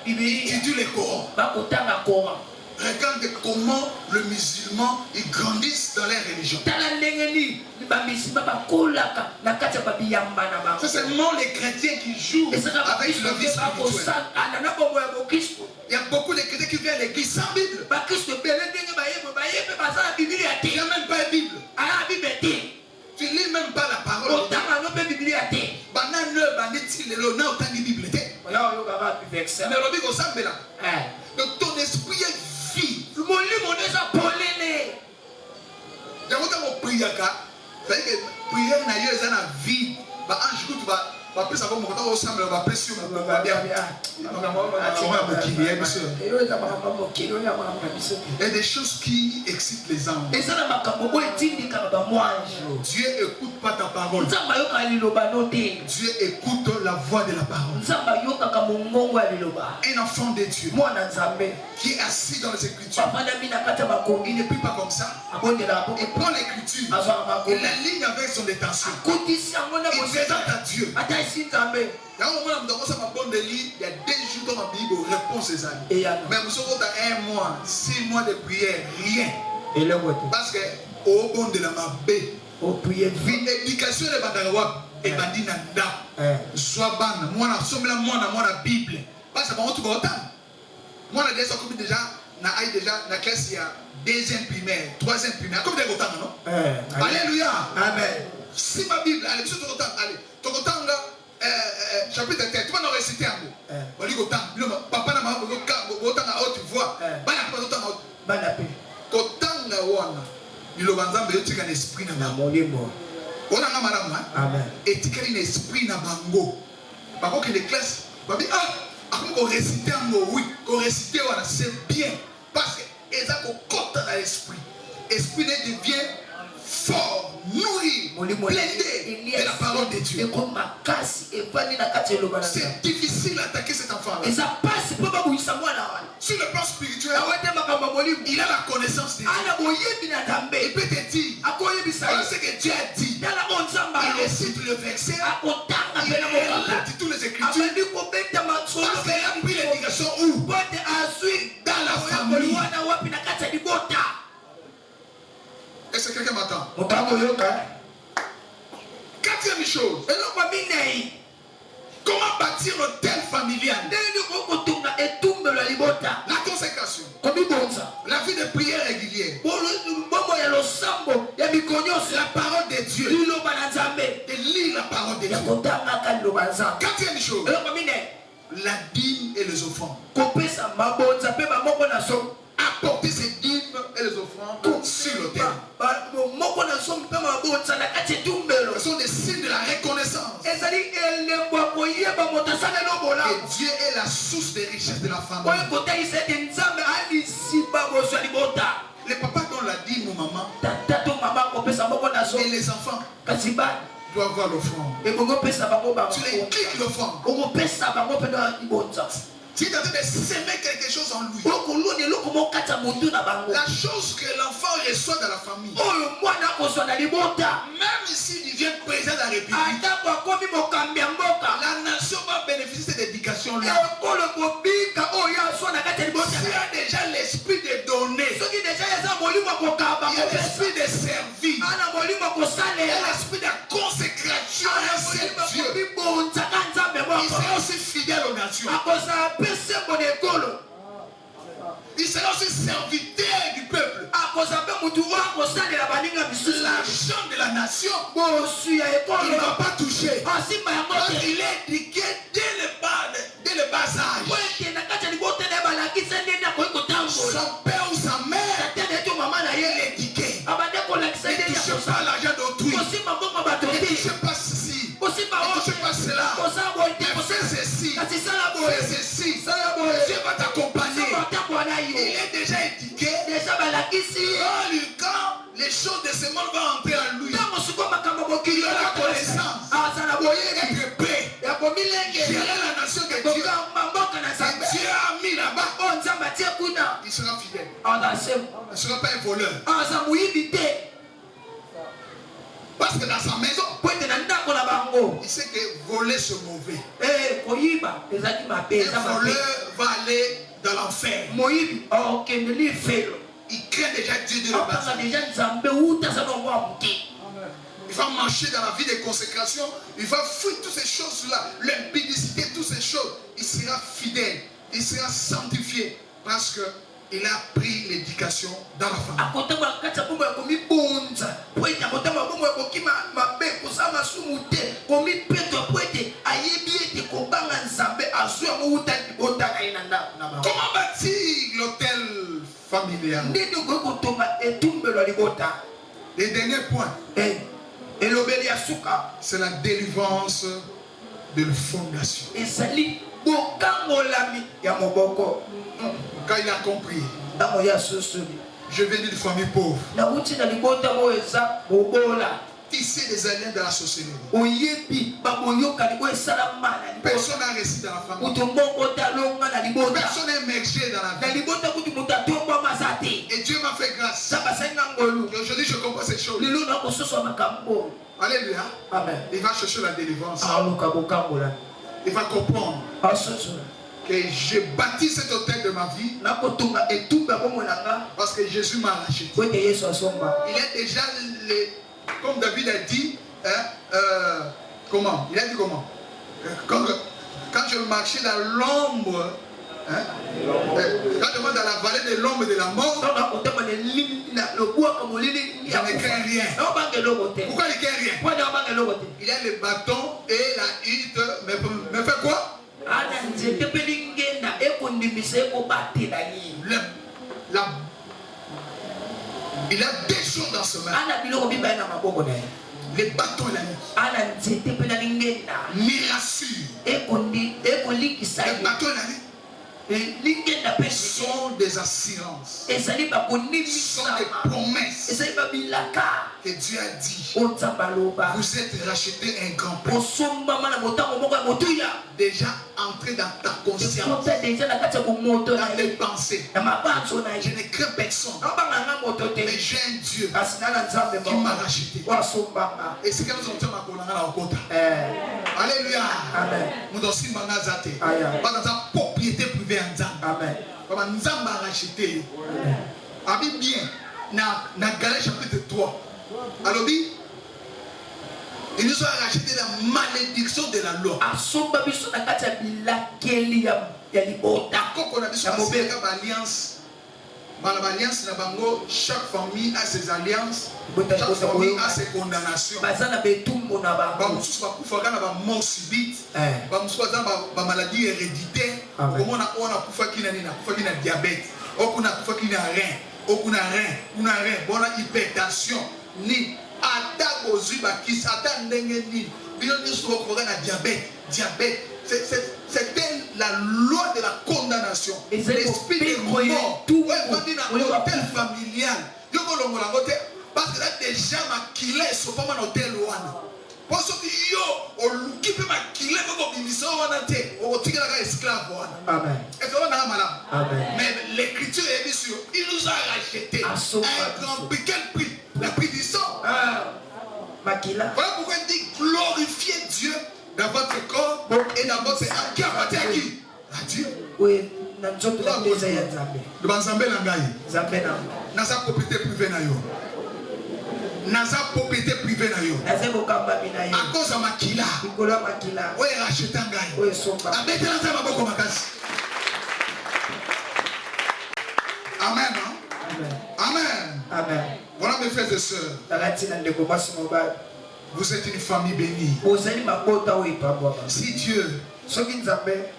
Ils étudient les Corans. Regarde comment le musulman ils grandissent dans leur religion. C'est seulement les chrétiens qui jouent avec le vie spirituel. Il y a beaucoup de chrétiens qui viennent à l'église sans Bible. Il n'y a même pas de Bible. Tu ne lis même pas la parole. Donc ton esprit est vide. Prière n'a vide. Il y a des choses qui excitent les âmes. Dieu écoute pas ta parole. Dieu écoute la voix de la parole. Un enfant de Dieu qui est assis dans les Écritures, il ne prie pas comme ça. Il prend l'Écriture, il la ligne avec son intention. Il présente à Dieu. Il y a un moment où il y a 2 jours dans ma Bible, réponse aux amis. Mais vous savez, dans 1 mois, 6 mois de prière, rien. Parce que au bon de la mabé, l'éducation de Bandarawa et Bandinanda, soit ban, moi la Bible. Parce que moi tout autant. Moi la déjà comme déjà na classe il y a 2e primaire, 3e primaire, comme des autant non? Alléluia. Amen. Si ma Bible, allez, monsieur Tokotan, allez, Tokotan, chapitre 10, tu vas nous réciter un mot. Papa n'a pas autant à haute voix. Bana pas autant à haute. Kotan la wana. Il a un esprit na bango. On a madame, et tu as un esprit na bango. Par contre, les classes, on réciter un mot, oui, on réciter, c'est bien. Parce que ils ont côté dans l'esprit. L'esprit devient fort, nourri, blindé de la parole de Dieu. C'est difficile d'attaquer cet enfant-là. Sur le plan spirituel, il a la connaissance de Dieu. Il peut te dire ce que Dieu a dit. Il récite le verset. Il dit toutes les Écritures. Parce qu'il a pris l'éducation où? Dans la famille. Est-ce que quelqu'un m'attend? 4e chose. Comment bâtir un tel familial? La consécration. La vie de prière régulière. La parole de Dieu. De lire la parole de Dieu. 4e chose. La dîme et les offrandes. Apporter ces dîmes et les offrandes sur l'autel. Ce sont des signes de la reconnaissance. Et Dieu est la source des richesses de la famille. Les papas donnent la dîme aux mamans. Et les enfants doivent voir l'offrande. Tu les cliques l'offrande. Tu es en train de s'aimer quelque chose en lui. La chose que l'enfant reçoit dans la famille, même s'il devient président de la République, la nation va bénéficier de cette éducation-là. S'il a déjà l'esprit de donner, y a l'esprit de servir. Il y a l'esprit de consécration à ce Dieu. Il sera aussi fidèle aux nations. Il sera aussi serviteur du peuple. L'argent de la nation, il ne va pas toucher. Il est éduqué dès le bas âge. Son père ou sa mère est éduqué. Ne touchez pas l'argent d'autrui. Ne touchez pas ceci. Ne touchez pas cela. Mais fais ceci. Fais ceci. Dieu va t'accompagner. Il est déjà éduqué. Quand les choses de ce monde vont entrer en lui, il a la connaissance. Être prêt. Gérer la nation de Dieu. Dieu a mis là-bas. Il sera fidèle. Il ne sera pas un voleur. Parce que dans sa maison, il sait que voler c'est mauvais. Un voleur va aller dans l'enfer. Il craint déjà Dieu de le bâtir. Il va marcher dans la vie de consécration. Il va fuir toutes ces choses-là. L'impudicité, toutes ces choses. Il sera fidèle. Il sera sanctifié. Parce que il a pris l'éducation dans la famille. Comment bâtir l'hôtel familial? Le dernier point, c'est la délivrance de la fondation. Quand il a compris, je viens d'une famille pauvre. Tisser des alliances dans la société. Personne n'a réussi dans la famille. Personne n'a émergé dans la vie. Et Dieu m'a fait grâce. Et aujourd'hui, je comprends ces choses. Alléluia. Amen. Il va chercher la délivrance. Il va comprendre que j'ai bâti cet hôtel de ma vie parce que Jésus m'a racheté. Il est déjà, comme David a dit, comment? Il a dit comment? Quand je marchais dans l'ombre, quand je marche dans la vallée de l'ombre de la mort, je ne crains rien. Pourquoi il ne craint rien? Il a le bâton et la hutte, mais fait quoi? Il a des choses dans ce main. Les bâtons et la hutte. Mirassure. Les bâtons et la hutte sont des assurances, sont des promesses que Dieu a dit. Vous êtes racheté un grand prix. Déjà entré dans ta conscience, dans tes pensées. Je ne crains personne, mais j'ai un Dieu qui m'a racheté. Et c'est comme ça que nous avons alléluia. Nous aussi manazate. Pas dans sa propriété privée en Zam. Amen. Nous avons racheté. Habite bien. Na Galate chapitre 3. Alors il nous a racheté la malédiction de la loi. Quand on a dit sur l'alliance, chaque famille a ses alliances, chaque famille a ses condamnations. Mort subite, maladie héréditaire, on a diabète, on a rein, hypertension, ni diabète. C'était la loi de la condamnation. L'esprit de mort. L'hôtel familial. Parce que là, déjà, ma sont pas mon hôtel. Parce que yo, qui peut maquiller comme mission, on tire la esclave. Amen. Mais l'écriture est sur, il nous a racheté un grand prix. Quel prix? Le prix du sang. Voilà pourquoi il dit glorifiez Dieu dans votre corps et dans votre âme. Qui appartient à qui? À Dieu. Naza propriété privée na yo. Naza propriété privée na yo. À cause de makila. Oui, racheter un gars. Amen. Amen. Amen. Amen. Voilà mes frères et sœurs. Vous êtes une famille bénie. Si Dieu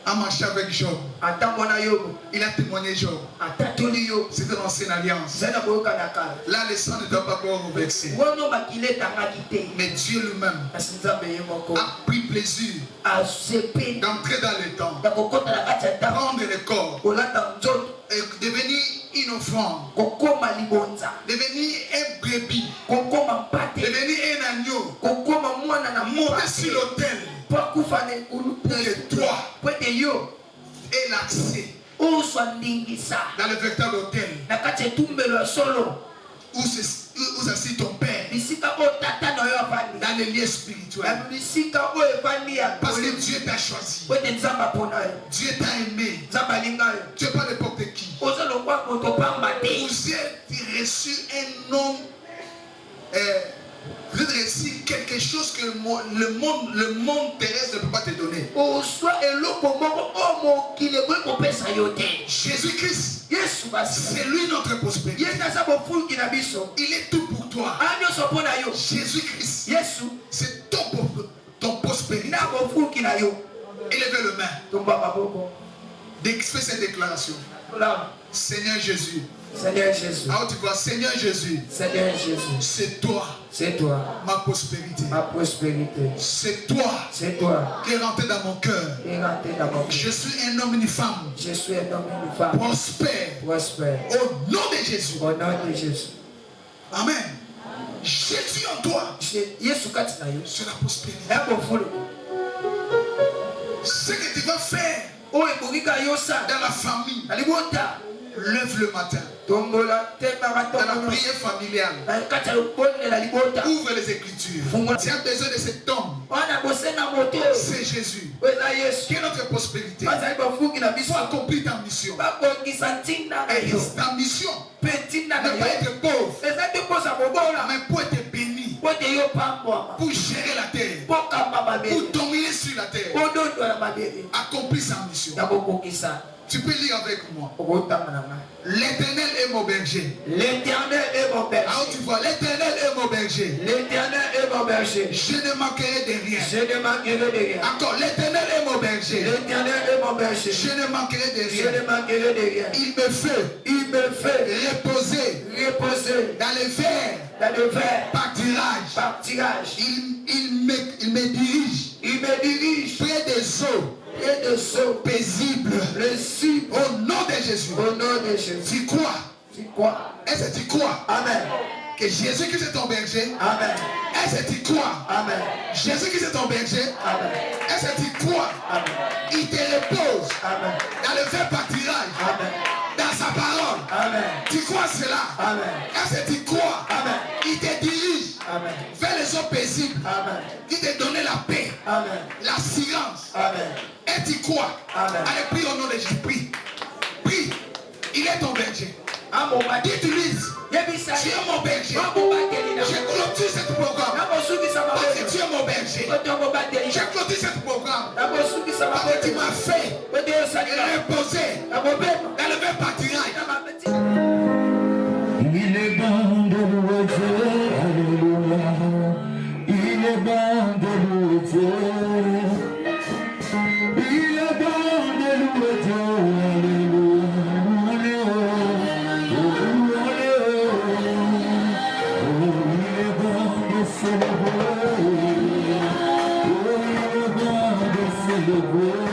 a marché avec Job, il a témoigné Job. C'était l'ancienne alliance. Là, le sang ne doit pas pouvoir reverser. Mais Dieu lui-même a pris plaisir d'entrer dans le temps, prendre les corps et devenir une offrande, devenir un brebis, devenir un agneau, monter sur l'autel pour que toi et l'accès dans le véritable hôtel où s'assit ton père dans les lieux spirituels. Parce que Dieu t'a choisi, Dieu t'a aimé, tu n'es pas n'importe qui. Vous êtes reçu un homme, vous avez reçu quelque chose que le monde terrestre ne peut pas te donner. Jésus-Christ, c'est lui notre prospérité. Il est tout pour toi. Jésus-Christ, c'est ton prospérité. Élevez le main. Fais cette déclaration. Seigneur Jésus. Seigneur Jésus. Alors tu vois, Seigneur Jésus. Seigneur Jésus. C'est toi. C'est toi. Ma prospérité. Ma prospérité. C'est toi. C'est toi. Qui est rentré dans mon cœur. Je suis un homme et une femme. Je suis un homme et une femme. Prospère. Prospère. Au nom de Jésus. Au nom de Jésus. Amen. Jésus en toi. C'est la prospérité. Ce que tu vas faire dans la famille. Lève le matin. Dans la prière familiale. Ouvre les Écritures. Tu as besoin de cet homme. C'est Jésus. Qui est notre prospérité. Faut accomplir ta mission. Et ta mission ne pas être pauvre, mais pour être béni, pour gérer la terre, pour dominer sur la terre. Accomplir sa mission. Tu peux lire avec moi. L'Éternel est mon berger. L'éternel est mon berger. Alors tu vois, l'Éternel est mon berger. L'éternel est mon berger. Je ne manquerai de rien. Je ne manquerai de rien. Encore, l'Éternel est mon berger. L'éternel est mon berger. Je ne manquerai de rien. Je ne manquerai de rien. Il me fait reposer dans les verts pâturages. Il me dirige près des eaux paisibles. Au nom de Jésus. Au nom de Jésus. Tu crois? Est-ce que tu crois? Amen. Que Jésus-Christ est ton berger? Amen. Est-ce que tu crois? Amen. Jésus-Christ est ton berger? Amen. Est-ce que tu crois? Amen. Il te repose Amen. dans le vert pâturage. Amen. Dans sa parole. Amen. Tu crois cela? Amen. Est-ce que tu crois? Amen. Il te dirige Amen. vers les eaux paisibles. Amen. Il te donne la paix. Amen. L'assurance. Amen. Et tu crois? Amen. Allez, prie au nom de Jésus. Prie. Prie. Il est ton berger. Dis-tu-lui. Tu es mon berger. Je clôture ce programme. Parce que tu es mon berger. Je clôture ce programme. Parce que tu m'as fait reposer dans le même pâturage. Il est bon de louer Dieu, alléluia. Il est bon de louer Dieu. Il est bon de louer Dieu, alléluia. Il est bon de célébrer. Il est bon de célébrer.